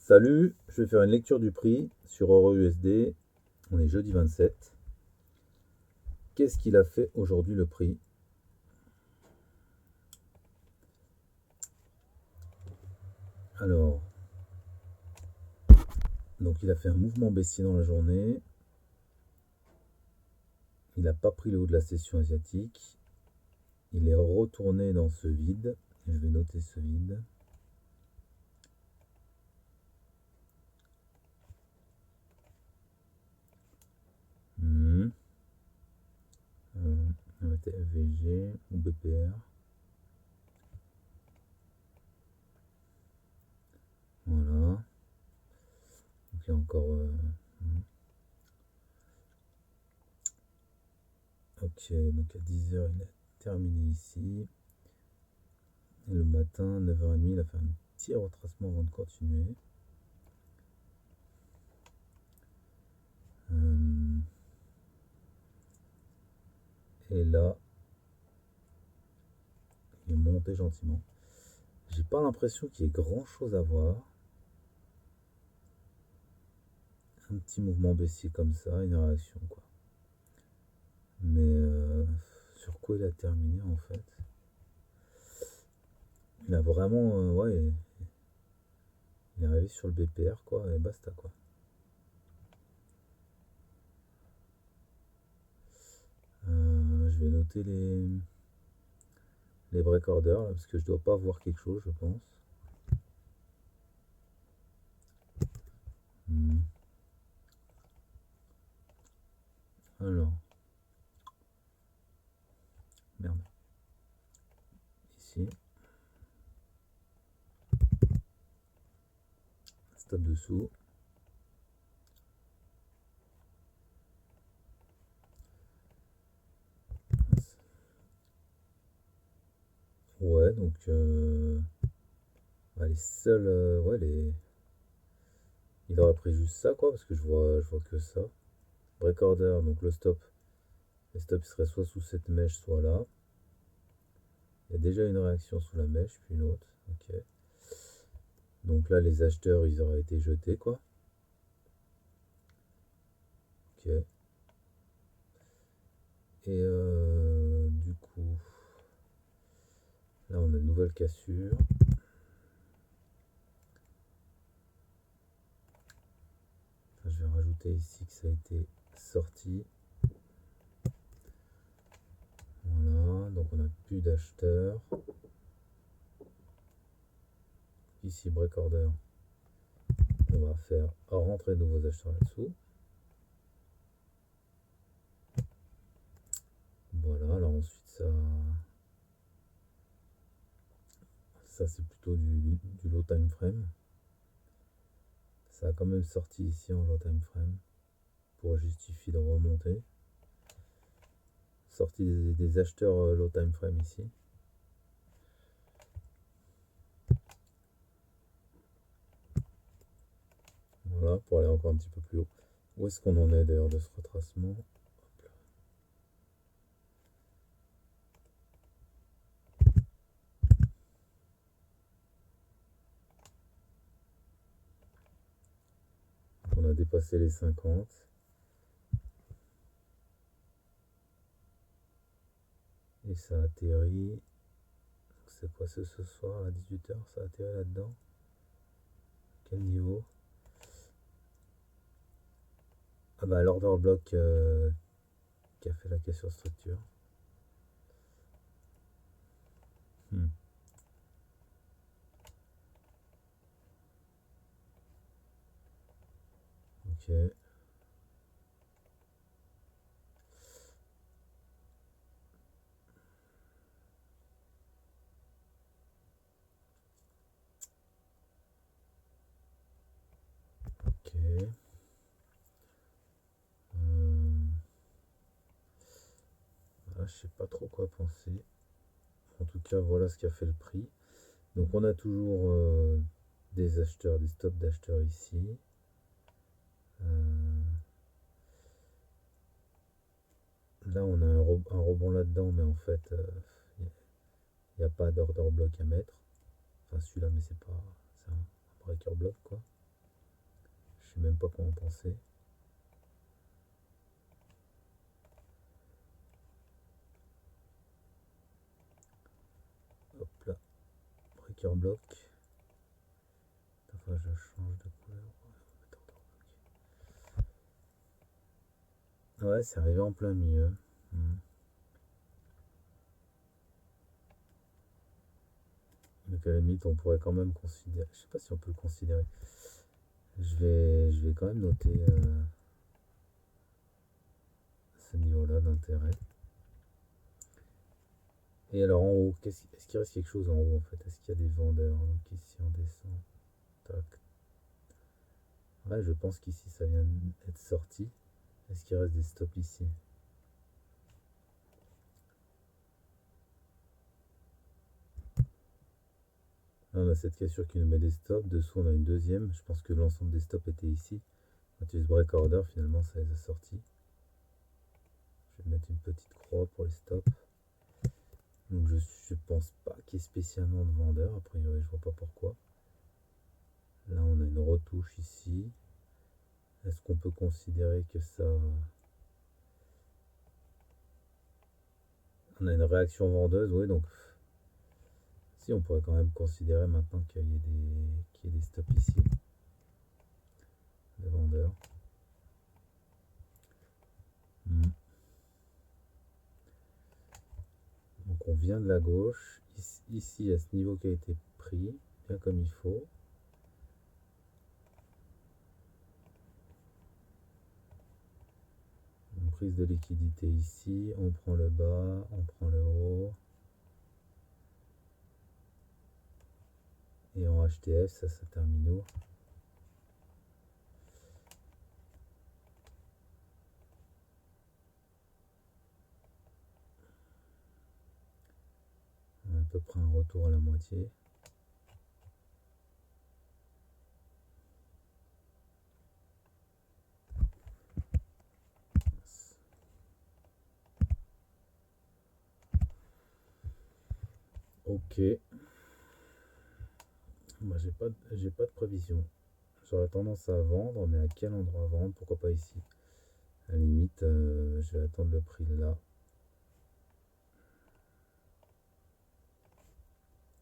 Salut, je vais faire une lecture du prix sur EuroUSD. On est jeudi 27. Qu'est-ce qu'il a fait aujourd'hui le prix? Alors, donc il a fait un mouvement baissier dans la journée. Il n'a pas pris le haut de la session asiatique. Il est retourné dans ce vide. Et je vais noter ce vide. Hmm. On va mettre FVG ou BPR. Voilà. Donc il y a encore. Ok, donc à 10h, il a terminé ici. Et le matin, 9h30, il a fait un petit retracement avant de continuer. Et là, il est monté gentiment. J'ai pas l'impression qu'il y ait grand chose à voir. Un petit mouvement baissier comme ça, une réaction quoi. Mais sur quoi il a terminé en fait? Il a vraiment, ouais, il est arrivé sur le BPR quoi, et basta quoi. Je vais noter les break orders là, parce que je dois pas voir quelque chose, je pense. Hmm. Alors, merde. Ici, stop dessous. Ouais, donc bah, les seuls, ouais, il aurait pris juste ça quoi, parce que je vois que ça. Break order, donc le stop. Les stops seraient soit sous cette mèche, soit là. Il y a déjà une réaction sous la mèche, puis une autre. Ok. Donc là, les acheteurs, ils auraient été jetés, quoi. Ok. Et du coup, là, on a une nouvelle cassure. Je vais rajouter ici que ça a été sorti. Voilà, donc on n'a plus d'acheteurs. Ici, break order. On va faire rentrer de nouveaux acheteurs là-dessous. Voilà, alors ensuite, ça c'est plutôt du low time frame. Ça a quand même sorti ici en low time frame pour justifier de remonter. Sortie des acheteurs low time frame ici. Voilà, pour aller encore un petit peu plus haut. Où est-ce qu'on en est d'ailleurs de ce retracement? Hop là. On a dépassé les 50. Et ça atterrit. C'est quoi ce soir à 18h? Ça atterrit là-dedans. Quel niveau? Ah bah l'order block qui a fait la cassure structure. Hmm. Ok. Ok. Là, je sais pas trop quoi penser. En tout cas, voilà ce qui a fait le prix. Donc on a toujours des acheteurs, des stops d'acheteurs ici. Euh, Là, on a un rebond là-dedans, mais en fait, il n'y a pas d'order block à mettre. Enfin, celui-là, mais c'est pas. C'est un breaker block, quoi. sais même pas quoi en penser. Hop là, breaker block. Enfin, je change de couleur. Ouais, c'est arrivé en plein milieu. Donc à la limite, on pourrait quand même considérer. Je sais pas si on peut le considérer. Je vais quand même noter ce niveau-là d'intérêt. Et alors en haut, est-ce qu'il reste quelque chose en haut en fait? Est-ce qu'il y a des vendeurs? Donc ici on descend. Tac. Ouais, je pense qu'ici ça vient d'être sorti. Est-ce qu'il reste des stops ici? Là, on a cette cassure qui nous met des stops. Dessous on a une deuxième. Je pense que l'ensemble des stops était ici. On utilise break order, finalement ça les a sortis. Je vais mettre une petite croix pour les stops. Donc je pense pas qu'il y ait spécialement de vendeurs. A priori je vois pas pourquoi. Là on a une retouche ici. Est-ce qu'on peut considérer que ça... On a une réaction vendeuse, oui, donc... Si, on pourrait quand même considérer maintenant qu'il y ait des stops ici. De vendeurs. Donc on vient de la gauche. Ici, à ce niveau qui a été pris, bien comme il faut. Une prise de liquidité ici. On prend le bas, on prend le haut. Et en HTF, ça termine où? On a à peu près un retour à la moitié. Ok. Moi, j'ai pas de prévision. J'aurais tendance à vendre, mais à quel endroit vendre? Pourquoi pas ici? À la limite, je vais attendre le prix là.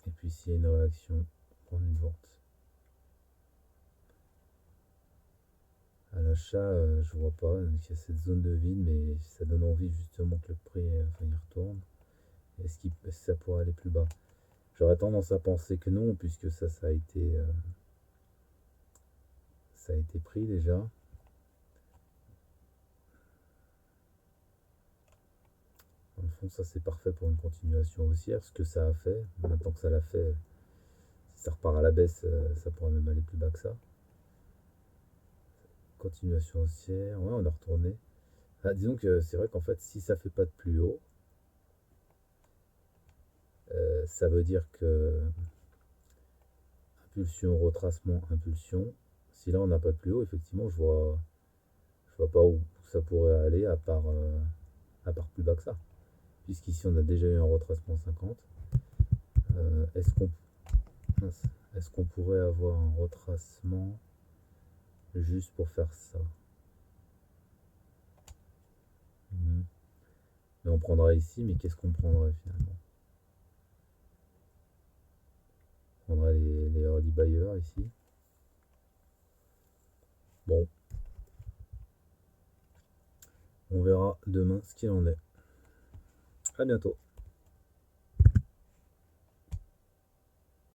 Et puis s'il y a une réaction, prendre une vente. À l'achat, je vois pas. Donc, il y a cette zone de vide, mais ça donne envie justement que le prix il retourne. Est-ce que ça pourrait aller plus bas? J'aurais tendance à penser que non, puisque ça a été pris déjà. Dans le fond, ça c'est parfait pour une continuation haussière, ce que ça a fait. Maintenant que ça l'a fait, si ça repart à la baisse, ça pourrait même aller plus bas que ça. Continuation haussière, ouais, on a retourné. Ah, disons que c'est vrai qu'en fait, si ça fait pas de plus haut, ça veut dire que impulsion, retracement, impulsion. Si là on n'a pas de plus haut, effectivement, je vois pas où ça pourrait aller à part plus bas que ça. Puisqu'ici on a déjà eu un retracement 50. Euh, est-ce qu'on est-ce qu'on pourrait avoir un retracement juste pour faire ça? Mais on prendra ici, mais qu'est-ce qu'on prendrait finalement? On prendrait les early buyers ici. Bon, on verra demain ce qu'il en est. À bientôt.